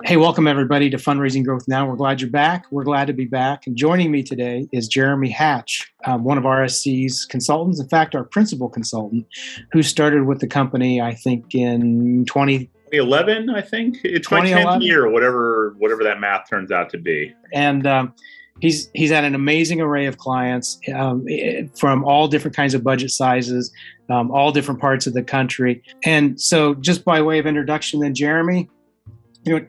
Hey, welcome everybody to Fundraising Growth Now. We're glad you're back. We're glad to be back. And joining me today is Jeremy Hatch, one of RSC's consultants. In fact, our principal consultant, who started with the company, I think, in 2011, I think. It's my 10th year, whatever that math turns out to be. And he's had an amazing array of clients from all different kinds of budget sizes, all different parts of the country. And so just by way of introduction then, Jeremy,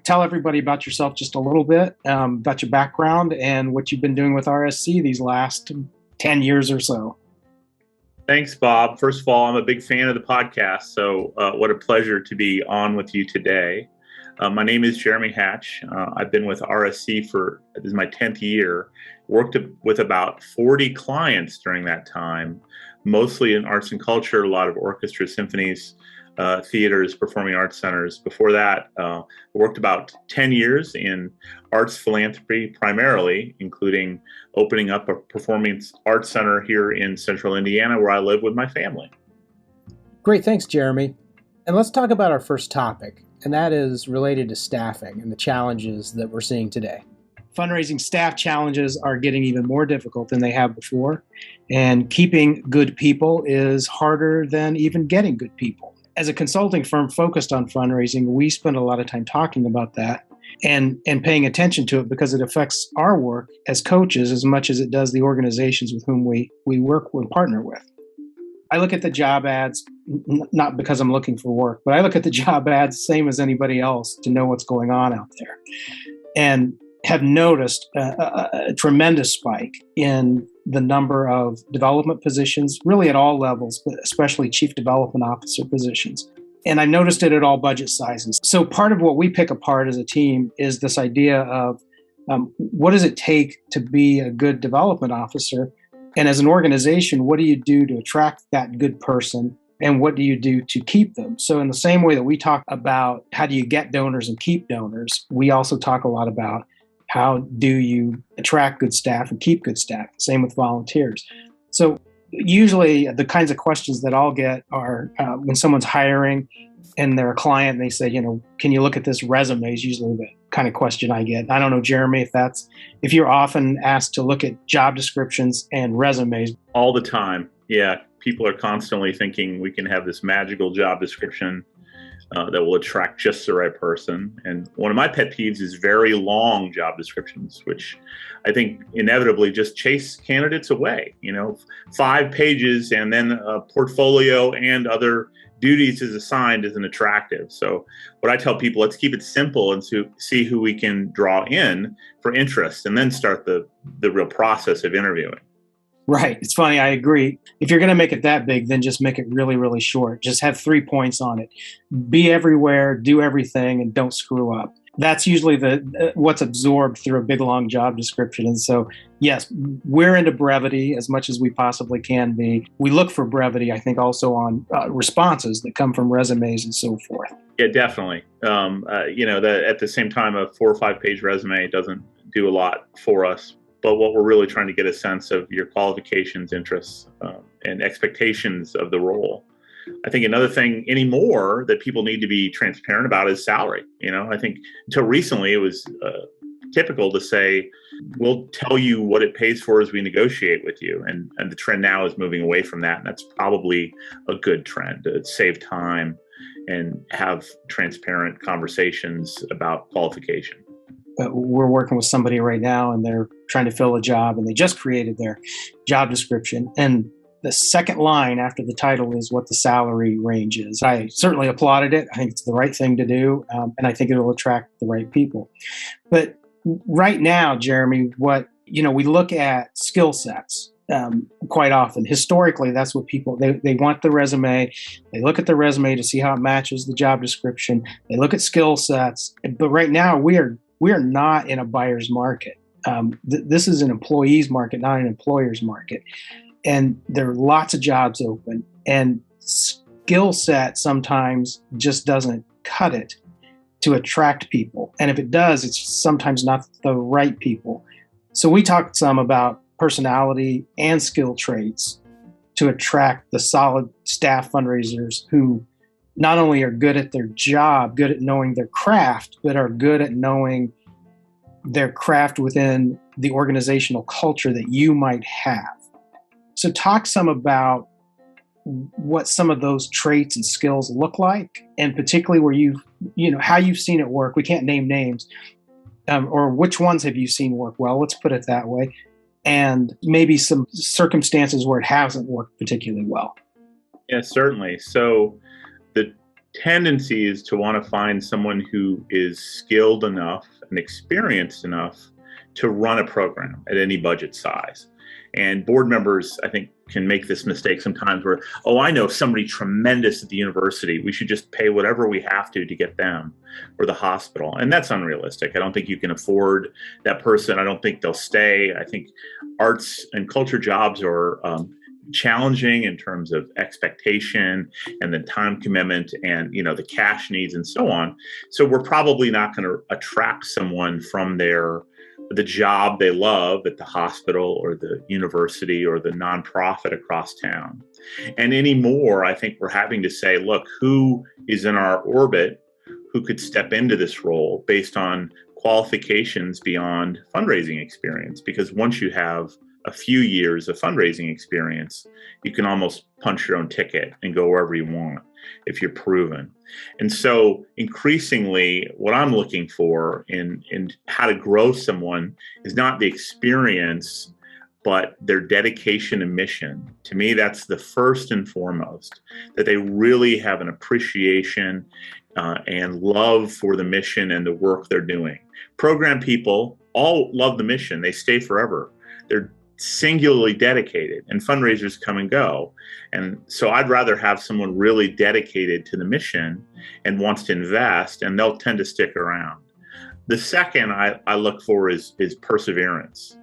tell everybody about yourself just a little bit, about your background and what you've been doing with RSC these last 10 years or so. Thanks, Bob. First of all, I'm a big fan of the podcast, so what a pleasure to be on with you today. My name is Jeremy Hatch. I've been with RSC this is my 10th year, worked with about 40 clients during that time, mostly in arts and culture, a lot of orchestras, symphonies, theaters, performing arts centers. Before that, worked about 10 years in arts philanthropy, primarily, including opening up a performing arts center here in central Indiana, where I live with my family. Great. Thanks, Jeremy. And let's talk about our first topic, and that is related to staffing and the challenges that we're seeing today. Fundraising staff challenges are getting even more difficult than they have before, and keeping good people is harder than even getting good people. As a consulting firm focused on fundraising, we spend a lot of time talking about that and paying attention to it because it affects our work as coaches as much as it does the organizations with whom we work and partner with. I look at the job ads, not because I'm looking for work, but I look at the job ads same as anybody else to know what's going on out there. And have noticed a tremendous spike in the number of development positions, really at all levels, but especially chief development officer positions. And I've noticed it at all budget sizes. So part of what we pick apart as a team is this idea of what does it take to be a good development officer? And as an organization, what do you do to attract that good person? And what do you do to keep them? So in the same way that we talk about how do you get donors and keep donors, we also talk a lot about how do you attract good staff and keep good staff? Same with volunteers. So usually the kinds of questions that I'll get are when someone's hiring and they're a client and they say, can you look at this resume is usually the kind of question I get. I don't know, Jeremy, if you're often asked to look at job descriptions and resumes. All the time. Yeah. People are constantly thinking we can have this magical job description that will attract just the right person. And one of my pet peeves is very long job descriptions, which I think inevitably just chase candidates away. 5 pages and then a portfolio and other duties is assigned isn't attractive. So what I tell people, let's keep it simple and see who we can draw in for interest and then start the real process of interviewing. Right. It's funny. I agree. If you're going to make it that big, then just make it really, really short. Just have 3 points on it. Be everywhere, do everything, and don't screw up. That's usually what's absorbed through a big, long job description. And so, yes, we're into brevity as much as we possibly can be. We look for brevity, I think, also on responses that come from resumes and so forth. Yeah, definitely. At the same time, a 4 or 5 page resume doesn't do a lot for us. But what we're really trying to get a sense of your qualifications, interests, and expectations of the role. I think another thing anymore that people need to be transparent about is salary. I think until recently it was typical to say, we'll tell you what it pays for as we negotiate with you. And the trend now is moving away from that. And that's probably a good trend to save time and have transparent conversations about qualification. We're working with somebody right now and they're trying to fill a job and they just created their job description. And the second line after the title is what the salary range is. I certainly applauded it. I think it's the right thing to do. And I think it will attract the right people. But right now, Jeremy, we look at skill sets quite often. Historically, that's what people, they want the resume. They look at the resume to see how it matches the job description. They look at skill sets. But right now, we are not in a buyer's market. This is an employee's market, not an employer's market. And there are lots of jobs open. And skill set sometimes just doesn't cut it to attract people. And if it does, it's sometimes not the right people. So we talked some about personality and skill traits to attract the solid staff fundraisers who not only are good at their job, good at knowing their craft, but are good at knowing their craft within the organizational culture that you might have. So talk some about what some of those traits and skills look like, and particularly where how you've seen it work. We can't name names, or which ones have you seen work well? Let's put it that way. And maybe some circumstances where it hasn't worked particularly well. Yeah, certainly. So the tendency is to want to find someone who is skilled enough and experienced enough to run a program at any budget size. And board members, I think, can make this mistake sometimes where, I know somebody tremendous at the university. We should just pay whatever we have to get them, or the hospital. And that's unrealistic. I don't think you can afford that person. I don't think they'll stay. I think arts and culture jobs are challenging in terms of expectation and the time commitment and the cash needs and so on. So we're probably not going to attract someone from the job they love at the hospital or the university or the nonprofit across town. And anymore, I think we're having to say, look, who is in our orbit who could step into this role based on qualifications beyond fundraising experience? Because once you have a few years of fundraising experience, you can almost punch your own ticket and go wherever you want if you're proven. And so increasingly, what I'm looking for in how to grow someone is not the experience, but their dedication and mission. To me, that's the first and foremost, that they really have an appreciation and love for the mission and the work they're doing. Program people all love the mission. They stay forever. They're singularly dedicated, and fundraisers come and go. And so I'd rather have someone really dedicated to the mission and wants to invest, and they'll tend to stick around. The second I look for is perseverance.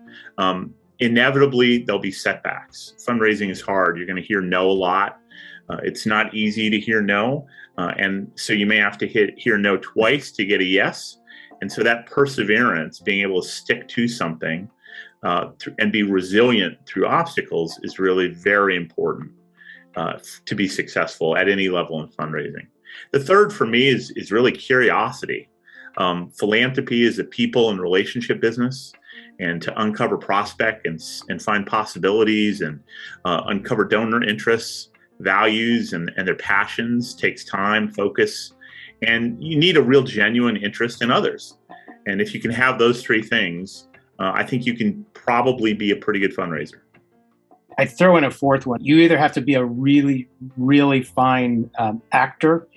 Inevitably, there'll be setbacks. Fundraising is hard. You're going to hear no a lot. It's not easy to hear no. And so you may have to hear no twice to get a yes. And so that perseverance, being able to stick to something and be resilient through obstacles, is really very important to be successful at any level in fundraising. The third for me is really curiosity. Philanthropy is a people and relationship business, and to uncover prospect and find possibilities and uncover donor interests, values, and their passions takes time, focus, and you need a real genuine interest in others. And if you can have those three things, I think you can probably be a pretty good fundraiser. I throw in a fourth one. You either have to be a really, really fine actor,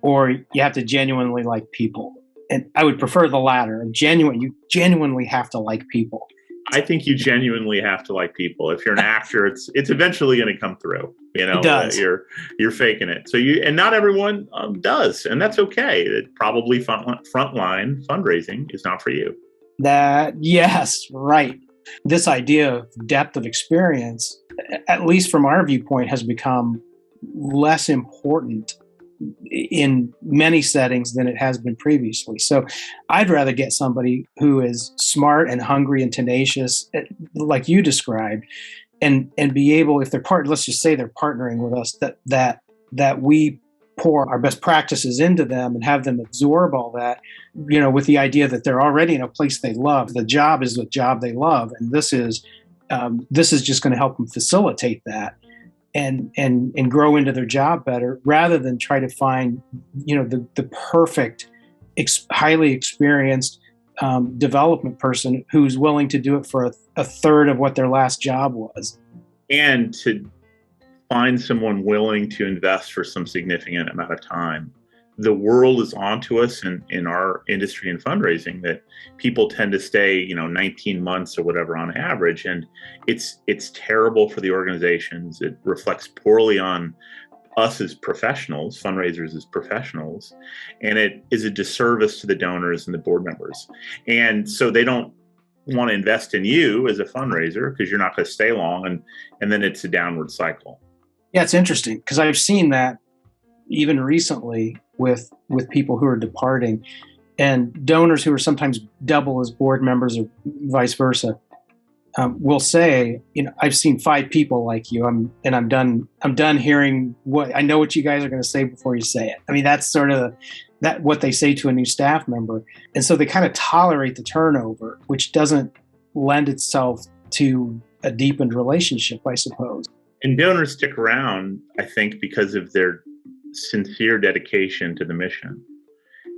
or you have to genuinely like people. And I would prefer the latter. You genuinely have to like people. I think you genuinely have to like people. If you're an actor, it's eventually going to come through. It does. You're faking it. So and not everyone does, and that's okay. It probably frontline fundraising is not for you. Yes, right. This idea of depth of experience, at least from our viewpoint, has become less important in many settings than it has been previously. So I'd rather get somebody who is smart and hungry and tenacious, like you described, and be able, if they're let's just say they're partnering with us, that we pour our best practices into them and have them absorb all that, with the idea that they're already in a place they love. The job is the job they love, and this is just going to help them facilitate that and grow into their job better, rather than try to find the perfect, highly experienced development person who's willing to do it for a third of what their last job was. And to find someone willing to invest for some significant amount of time. The world is onto us in our industry and fundraising that people tend to stay, 19 months or whatever on average. And it's terrible for the organizations. It reflects poorly on us as professionals, fundraisers as professionals, and it is a disservice to the donors and the board members. And so they don't want to invest in you as a fundraiser because you're not going to stay long, and then it's a downward cycle. Yeah, it's interesting because I've seen that even recently with people who are departing and donors who are sometimes double as board members or vice versa. will say, I've seen 5 people like you. I'm done hearing I know what you guys are going to say before you say it. I mean, that's sort of what they say to a new staff member. And so they kind of tolerate the turnover, which doesn't lend itself to a deepened relationship, I suppose. And donors stick around, I think, because of their sincere dedication to the mission.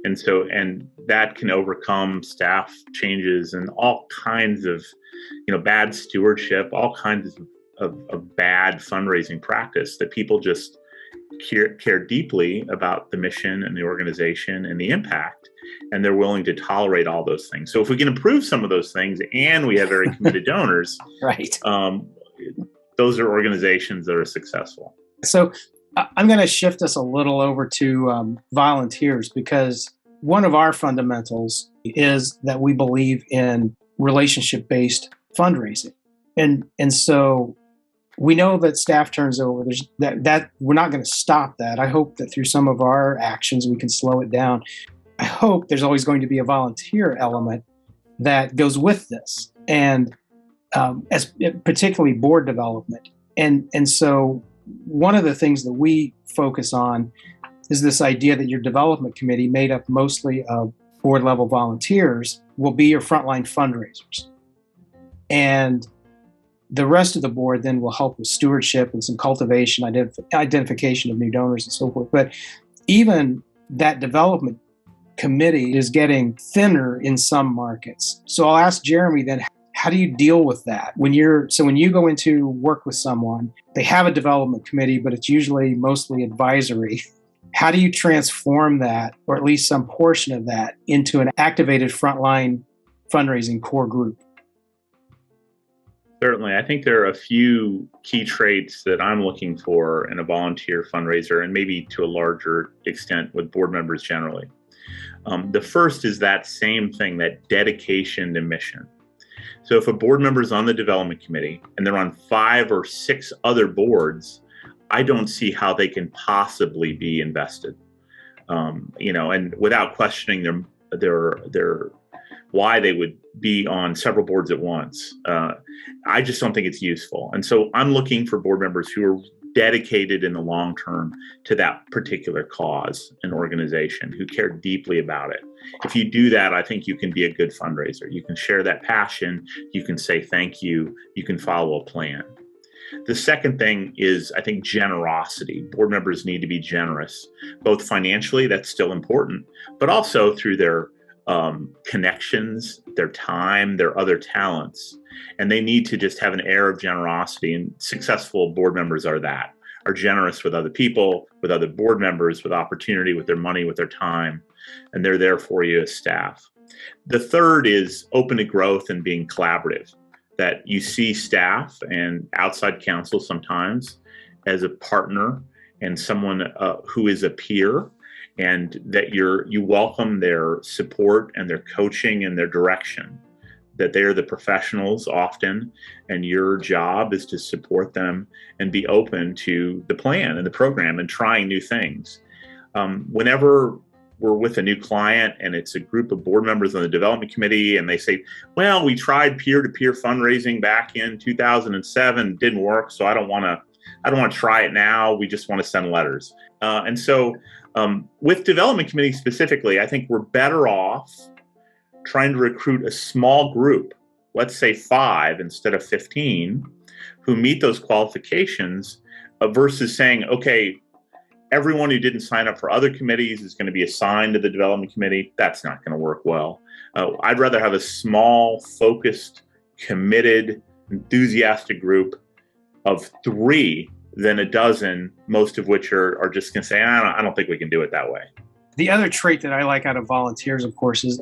And that can overcome staff changes and all kinds of, bad stewardship, all kinds of bad fundraising practice that people just care deeply about the mission and the organization and the impact, and they're willing to tolerate all those things. So if we can improve some of those things and we have very committed donors, right, those are organizations that are successful. So I'm going to shift us a little over to volunteers, because one of our fundamentals is that we believe in relationship-based fundraising. And so we know that staff turns over. There's that we're not going to stop that. I hope that through some of our actions, we can slow it down. I hope there's always going to be a volunteer element that goes with this, and as particularly board development. And so one of the things that we focus on is this idea that your development committee, made up mostly of board level volunteers, will be your frontline fundraisers. And the rest of the board then will help with stewardship and some cultivation, identification of new donors and so forth. But even that development committee is getting thinner in some markets. So I'll ask Jeremy then, how do you deal with that? When you go into work with someone, they have a development committee, but it's usually mostly advisory. How do you transform that, or at least some portion of that, into an activated frontline fundraising core group? Certainly. I think there are a few key traits that I'm looking for in a volunteer fundraiser, and maybe to a larger extent with board members generally. The first is that same thing, that dedication to mission. So if a board member is on the development committee and they're on 5 or 6 other boards, I don't see how they can possibly be invested. And without questioning their why they would be on several boards at once, I just don't think it's useful. And so I'm looking for board members who are dedicated in the long term to that particular cause and organization, who care deeply about it. If you do that, I think you can be a good fundraiser. You can share that passion, you can say thank you, you can follow a plan. The second thing is, I think, generosity. Board members need to be generous, both financially, that's still important, but also through their connections, their time, their other talents. And they need to just have an air of generosity. And successful board members are generous with other people, with other board members, with opportunity, with their money, with their time. And they're there for you as staff. The third is open to growth and being collaborative, that you see staff and outside counsel sometimes as a partner and someone who is a peer, and that you welcome their support and their coaching and their direction, that they're the professionals often, and your job is to support them and be open to the plan and the program and trying new things. Whenever we're with a new client and it's a group of board members on the development committee and they say, well, we tried peer-to-peer fundraising back in 2007, didn't work, so I don't want to try it now. We just want to send letters. And so with development committee specifically, I think we're better off trying to recruit a small group, let's say 5 instead of 15, who meet those qualifications versus saying, okay, everyone who didn't sign up for other committees is going to be assigned to the development committee. That's not going to work well. I'd rather have a small, focused, committed, enthusiastic group of 3 than a dozen, most of which are just going to say, I don't think we can do it that way. The other trait that I like out of volunteers, of course, is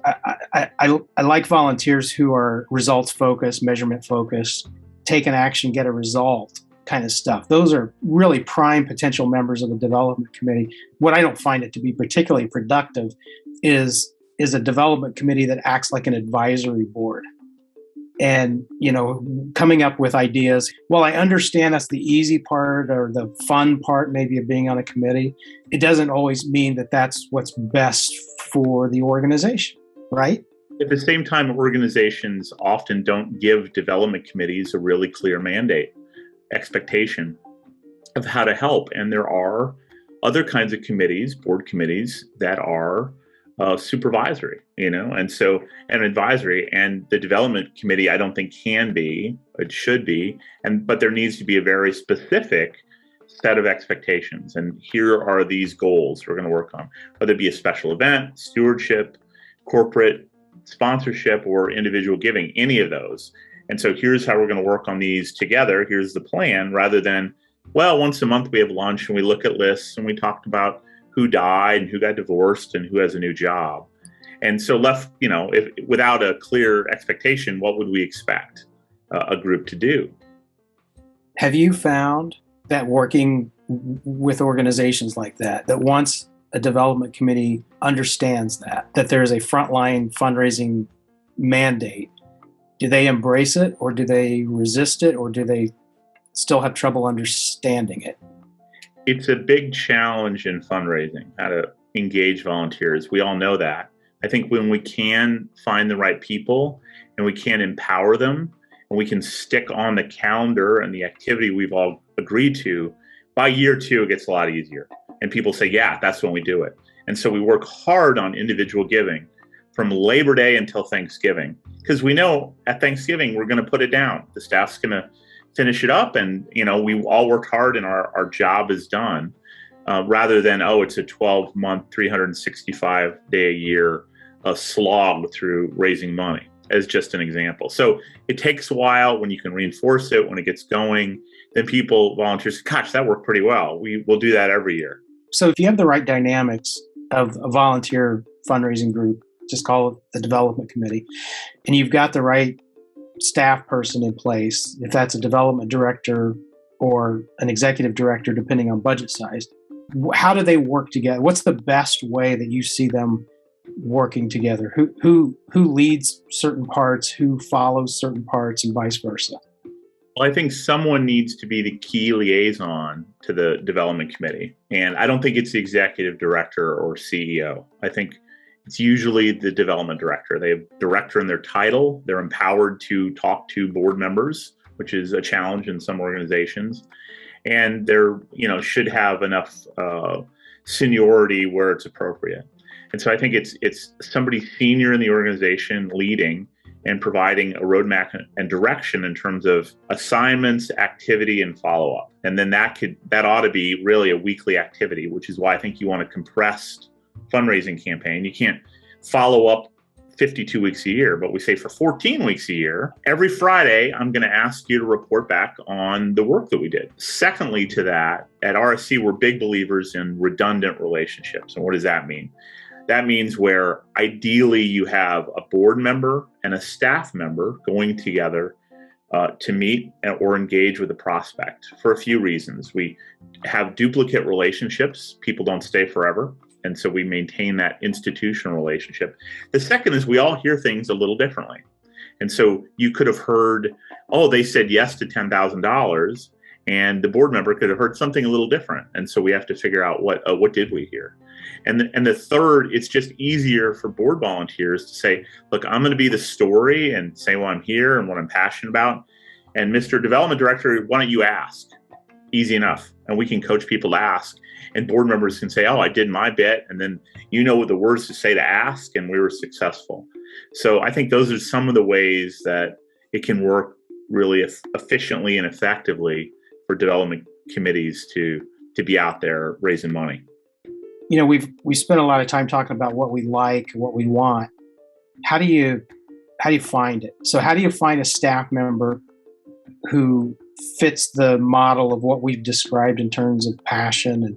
I like volunteers who are results focused, measurement focused, take an action, get a result kind of stuff. Those are really prime potential members of the development committee. What I don't find it to be particularly productive is a development committee that acts like an advisory board. And, coming up with ideas. Well, I understand that's the easy part or the fun part maybe of being on a committee. It doesn't always mean that that's what's best for the organization, right? At the same time, organizations often don't give development committees a really clear mandate, expectation of how to help. And there are other kinds of committees, board committees, that are supervisory, and advisory. And the development committee, I don't think can be, it should be, but there needs to be a very specific set of expectations. And here are these goals we're going to work on, whether it be a special event, stewardship, corporate sponsorship, or individual giving, any of those. And so here's how we're going to work on these together. Here's the plan, rather than, well, once a month we have lunch and we look at lists and we talked about who died and who got divorced and who has a new job. And so without a clear expectation, what would we expect a group to do? Have you found that working with organizations like that once a development committee understands that there is a frontline fundraising mandate, do they embrace it, or do they resist it, or do they still have trouble understanding it? It's a big challenge in fundraising, how to engage volunteers. We all know that. I think when we can find the right people and we can empower them and we can stick on the calendar and the activity we've all agreed to, by year 2, it gets a lot easier. And people say, yeah, that's when we do it. And so we work hard on individual giving from Labor Day until Thanksgiving, because we know at Thanksgiving, we're going to put it down. The staff's going to finish it up, and we all worked hard and our job is done, rather than, it's a 12-month, 365-day a year slog through raising money, as just an example. So it takes a while. When you can reinforce it, when it gets going, then volunteers, gosh, that worked pretty well. We'll do that every year. So if you have the right dynamics of a volunteer fundraising group, just call it the development committee, and you've got the right staff person in place, if that's a development director or an executive director, depending on budget size, how do they work together? What's the best way that you see them working together? Who leads certain parts, who follows certain parts, and vice versa? Well, I think someone needs to be the key liaison to the development committee. And I don't think it's the executive director or CEO. I think it's usually the development director. They have director in their title. They're empowered to talk to board members, which is a challenge in some organizations. And they're, should have enough seniority where it's appropriate. And so I think it's somebody senior in the organization leading and providing a roadmap and direction in terms of assignments, activity, and follow-up. And then that ought to be really a weekly activity, which is why I think you want a compressed fundraising campaign. You can't follow up 52 weeks a year, but we say for 14 weeks a year, every Friday, I'm going to ask you to report back on the work that we did. Secondly to that, at RSC, we're big believers in redundant relationships. And what does that mean? That means where ideally you have a board member and a staff member going together to meet or engage with a prospect for a few reasons. We have duplicate relationships. People don't stay forever. And so we maintain that institutional relationship. The second is we all hear things a little differently. And so you could have heard, they said yes to $10,000, and the board member could have heard something a little different. And so we have to figure out what did we hear. And the third, it's just easier for board volunteers to say, look, I'm going to be the story and say why I'm here and what I'm passionate about. And Mr. Development Director, why don't you ask? Easy enough. And we can coach people to ask. And board members can say, I did my bit. And then what the words to say to ask, and we were successful. So I think those are some of the ways that it can work really efficiently and effectively for development committees to be out there raising money. We spent a lot of time talking about what we like, what we want. How do you find it? So how do you find a staff member who fits the model of what we've described in terms of passion and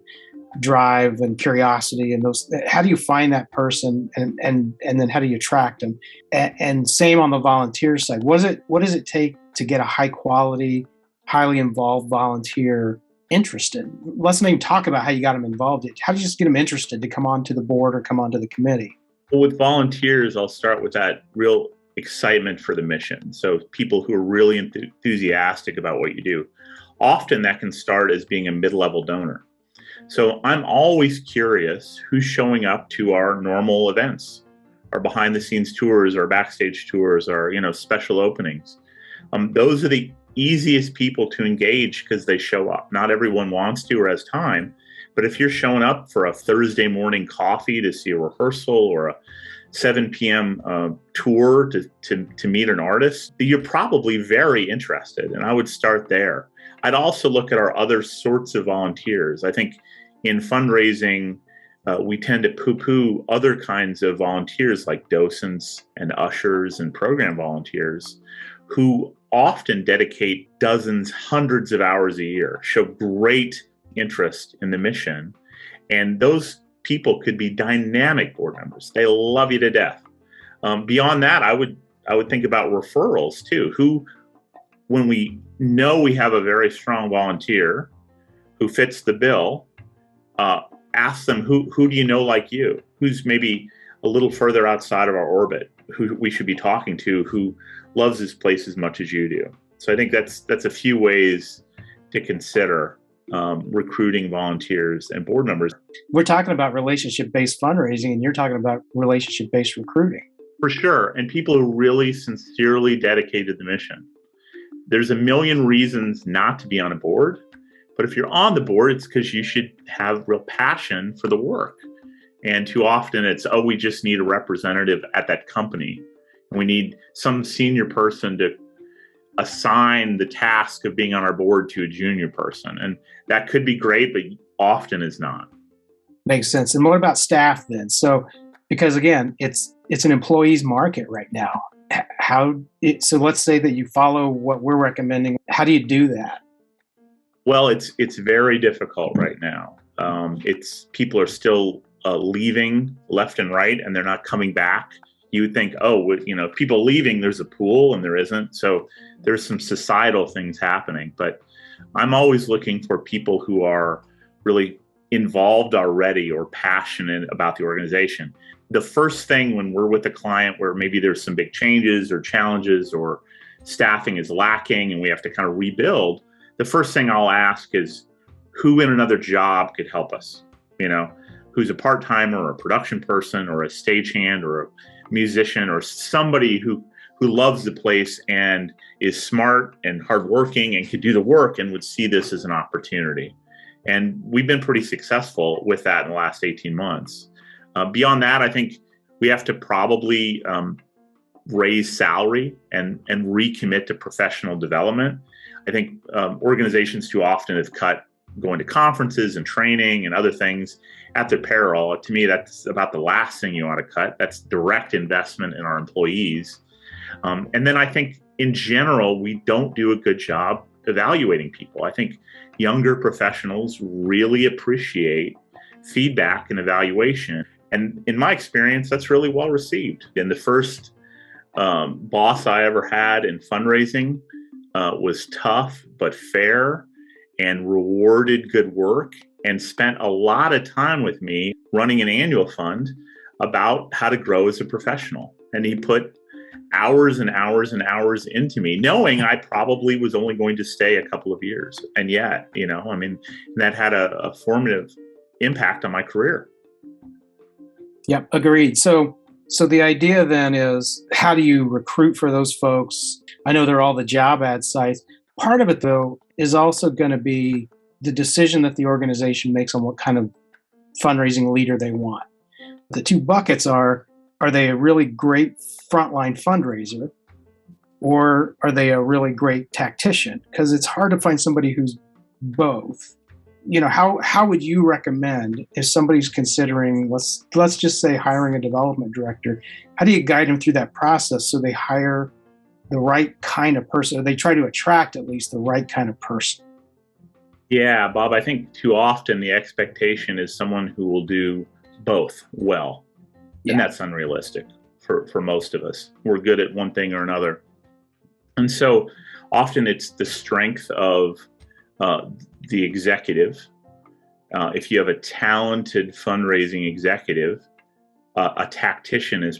drive and curiosity and those? How do you find that person, and then how do you attract them? And same on the volunteer side. What does it take to get a high quality, highly involved volunteer interested? Let's not even talk about how you got them involved. How do you just get them interested to come onto the board or come onto the committee? Well, with volunteers, I'll start with that real excitement for the mission. So people who are really enthusiastic about what you do. Often that can start as being a mid-level donor. So I'm always curious who's showing up to our normal events, our behind the scenes tours, our backstage tours, our, special openings. Those are the easiest people to engage because they show up. Not everyone wants to or has time, but if you're showing up for a Thursday morning coffee to see a rehearsal or a 7 p.m. Tour to meet an artist, you're probably very interested, and I would start there. I'd also look at our other sorts of volunteers. I think in fundraising, we tend to poo-poo other kinds of volunteers like docents and ushers and program volunteers who often dedicate dozens, hundreds of hours a year, show great interest in the mission. And those people could be dynamic board members. They love you to death. Beyond that, I would think about referrals too. Who, when we know we have a very strong volunteer who fits the bill, ask them, who do you know like you? Who's maybe a little further outside of our orbit, who we should be talking to, who loves this place as much as you do? So I think that's a few ways to consider recruiting volunteers and board members. We're talking about relationship-based fundraising, and you're talking about relationship-based recruiting. For sure. And people who really sincerely dedicated to the mission. There's a million reasons not to be on a board, but if you're on the board, it's because you should have real passion for the work. And too often it's, we just need a representative at that company. We need some senior person to assign the task of being on our board to a junior person. And that could be great, but often is not. Makes sense. And more about staff then. So, because again, it's an employee's market right now. So let's say that you follow what we're recommending. How do you do that? Well, it's very difficult right now. People are still leaving left and right, and they're not coming back. You would think, people leaving, there's a pool, and there isn't. So there's some societal things happening. But I'm always looking for people who are really involved already or passionate about the organization. The first thing when we're with a client where maybe there's some big changes or challenges or staffing is lacking and we have to kind of rebuild, the first thing I'll ask is who in another job could help us? Who's a part-timer or a production person or a stagehand or a musician or somebody who loves the place and is smart and hardworking and could do the work and would see this as an opportunity. And we've been pretty successful with that in the last 18 months. Beyond that, I think we have to probably raise salary and recommit to professional development. I think organizations too often have cut going to conferences and training and other things at their peril. To me, that's about the last thing you want to cut. That's direct investment in our employees. And then I think in general, we don't do a good job evaluating people. I think younger professionals really appreciate feedback and evaluation. And in my experience, that's really well received. And the first boss I ever had in fundraising was tough but fair and rewarded good work and spent a lot of time with me running an annual fund about how to grow as a professional. And he put hours and hours and hours into me, knowing I probably was only going to stay a couple of years. And yet, that had a formative impact on my career. Yep, agreed. So the idea then is, how do you recruit for those folks? I know they're all the job ad sites. Part of it, though, is also going to be the decision that the organization makes on what kind of fundraising leader they want. The two buckets are they a really great frontline fundraiser, or are they a really great tactician? Because it's hard to find somebody who's both. How would you recommend, if somebody's considering, let's just say, hiring a development director, how do you guide them through that process so they hire the right kind of person, or they try to attract at least the right kind of person? Yeah, Bob, I think too often the expectation is someone who will do both well. Yeah. And that's unrealistic for most of us. We're good at one thing or another. And so often it's the strength of the executive. If you have a talented fundraising executive, a tactician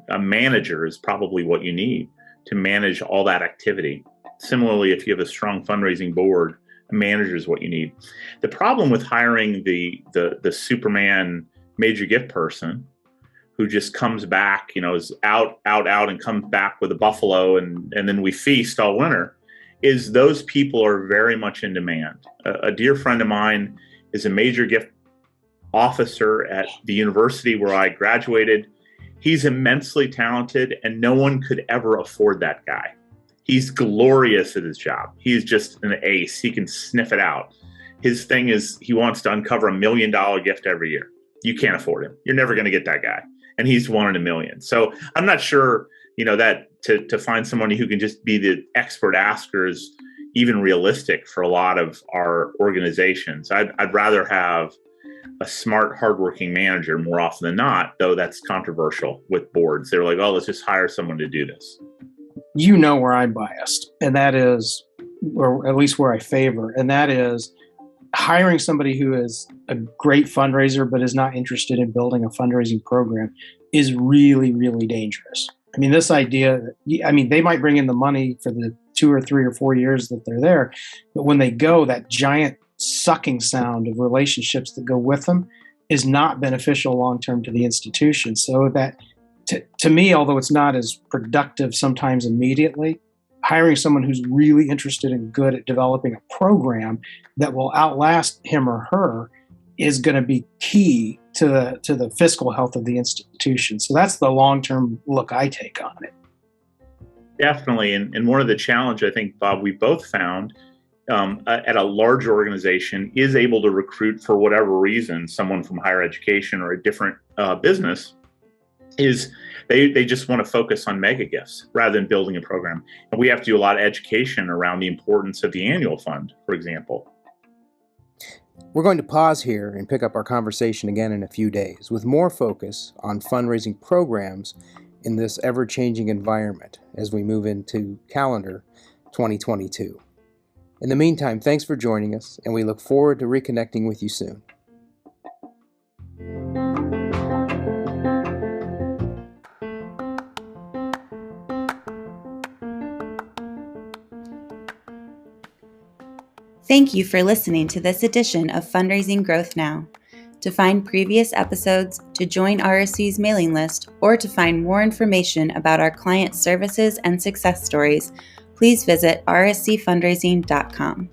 a manager is probably what you need to manage all that activity. Similarly, if you have a strong fundraising board, a manager is what you need. The problem with hiring the Superman major gift person who just comes back, is out, and comes back with a buffalo, and then we feast all winter, is those people are very much in demand. A dear friend of mine is a major gift officer at the university where I graduated. He's immensely talented, and no one could ever afford that guy. He's glorious at his job. He's just an ace. He can sniff it out. His thing is he wants to uncover $1 million gift every year. You can't afford him. You're never going to get that guy. And he's one in a million. So I'm not sure, that to find somebody who can just be the expert asker is even realistic for a lot of our organizations. I'd rather have a smart, hardworking manager more often than not, though that's controversial with boards. They're like, oh, let's just hire someone to do this. Where I'm biased, and that is, or at least where I favor, and that is hiring somebody who is a great fundraiser but is not interested in building a fundraising program is really, really dangerous. This idea that, they might bring in the money for the 2 or 3 or 4 years that they're there, but when they go, that giant sucking sound of relationships that go with them is not beneficial long-term to the institution. So that, to me, although it's not as productive sometimes immediately, hiring someone who's really interested and good at developing a program that will outlast him or her is going to be key to the fiscal health of the institution. So that's the long-term look I take on it. Definitely. And one of the challenge, I think, Bob, we both found at a large organization is able to recruit, for whatever reason, someone from higher education or a different business, is they just want to focus on mega gifts rather than building a program. And we have to do a lot of education around the importance of the annual fund, for example. We're going to pause here and pick up our conversation again in a few days with more focus on fundraising programs in this ever-changing environment as we move into calendar 2022. In the meantime, thanks for joining us, and we look forward to reconnecting with you soon. Thank you for listening to this edition of Fundraising Growth Now. To find previous episodes, to join RSC's mailing list, or to find more information about our client services and success stories, please visit rscfundraising.com.